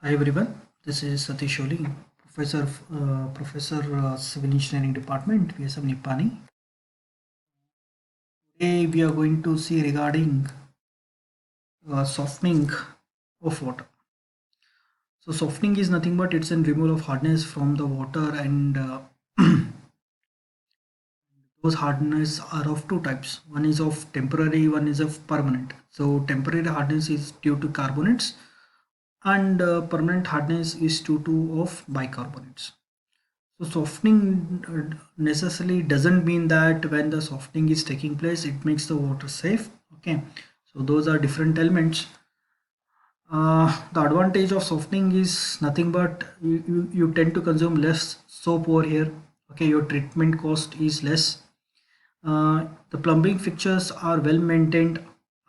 Hi everyone, this is Satish Oli, Professor Civil Engineering Department, PSM Nipani. Today we are going to see regarding softening of water. So softening is nothing but it's a removal of hardness from the water, and those hardness are of two types. One is of temporary, one is of permanent. So temporary hardness is due to carbonates, and permanent hardness is due to of bicarbonates. So softening necessarily doesn't mean that when the softening is taking place, it makes the water safe. Okay, so those are different elements. The advantage of softening is nothing but you tend to consume less soap over here. Okay, your treatment cost is less. The plumbing fixtures are well maintained.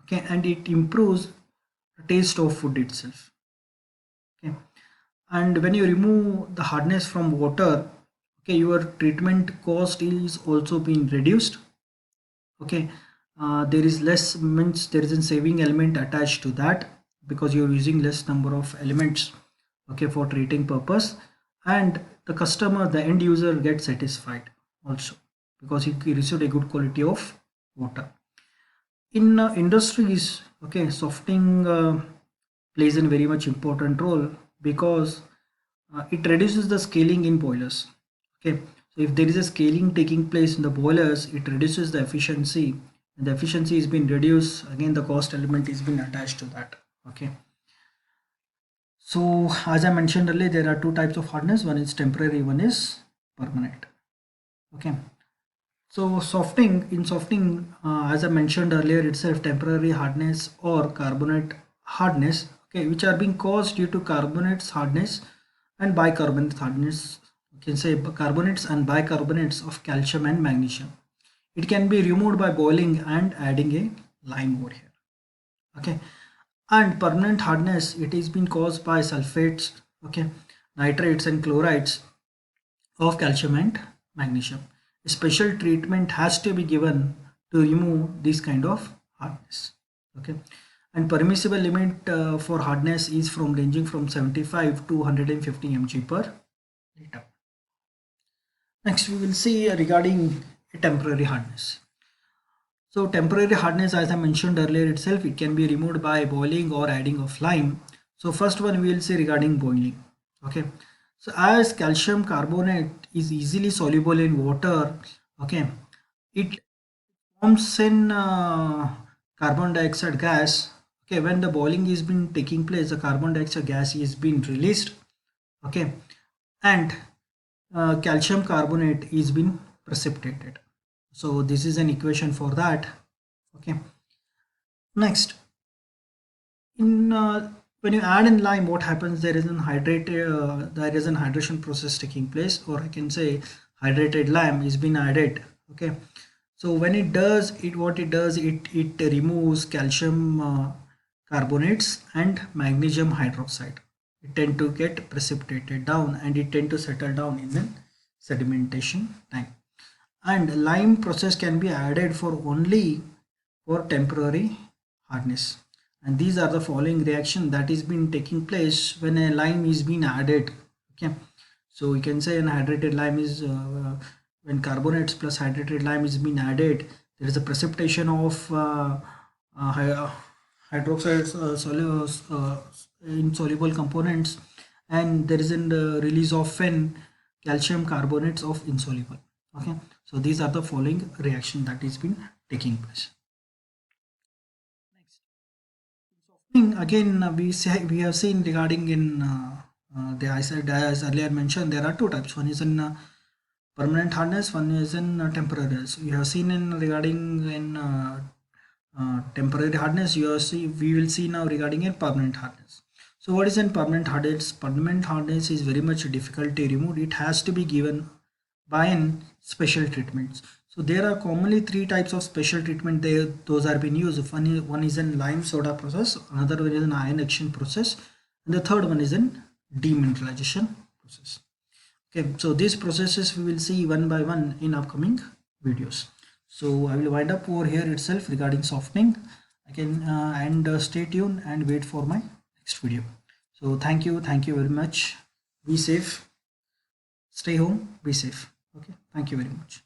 Okay, and it improves the taste of food itself. Okay, and when you remove the hardness from water, okay, your treatment cost is also being reduced. Okay, there is less, means there is a saving element attached to that because you're using less number of elements, okay, for treating purpose, and the customer, the end user, gets satisfied also because he received a good quality of water. In industries, okay, softening plays a very much important role because it reduces the scaling in boilers. Okay, so if there is a scaling taking place in the boilers, it reduces the efficiency, and the efficiency is being reduced. Again, the cost element is being attached to that. Okay, so as I mentioned earlier, there are two types of hardness. One is temporary, one is permanent. Okay, so softening, as I mentioned earlier itself, temporary hardness or carbonate hardness, okay, which are being caused due to carbonates hardness and bicarbonate hardness. You can say carbonates and bicarbonates of calcium and magnesium. It can be removed by boiling and adding a lime over here. Okay, and permanent hardness, it is being caused by sulfates, okay, nitrates and chlorides of calcium and magnesium. A special treatment has to be given to remove this kind of hardness. Okay, and permissible limit for hardness is from ranging from 75 to 150 mg per liter. Next, we will see regarding a temporary hardness. So temporary hardness, as I mentioned earlier itself, it can be removed by boiling or adding of lime. So first one we will see regarding boiling. Okay. So as calcium carbonate is easily soluble in water, okay, it forms in carbon dioxide gas. Okay, when the boiling is been taking place, the carbon dioxide gas is being released. Okay, and calcium carbonate is being precipitated. So this is an equation for that. Okay, next, in when you add in lime, what happens? There is an hydration process taking place, or I can say hydrated lime is being added. Okay, so when it does it, what it does, it removes calcium carbonates and magnesium hydroxide. It tend to get precipitated down and it tend to settle down in the sedimentation tank. And lime process can be added for only for temporary hardness, and these are the following reaction that is been taking place when a lime is being added. Okay, so you can say an hydrated lime is when carbonates plus hydrated lime is being added, there is a precipitation of hydroxides, insoluble components, and there is a release of an calcium carbonates of insoluble. Okay, so these are the following reaction that is been taking place. Next, again, we have seen regarding in the, I said, as earlier mentioned, there are two types. One is in permanent hardness, one is in temporary. So you have seen in regarding in temporary hardness, we will see now regarding in permanent hardness. So what is in permanent hardness? Permanent hardness is very much difficult to remove. It has to be given by an special treatments. So there are commonly three types of special treatment there, those are being used. One is in lime soda process, another one is an ion exchange process, and the third one is in demineralization process. Okay, so these processes we will see one by one in upcoming videos. So I will wind up over here itself regarding softening. I can and stay tuned and wait for my next video. So thank you very much. Be safe, stay home, be safe. Okay, thank you very much.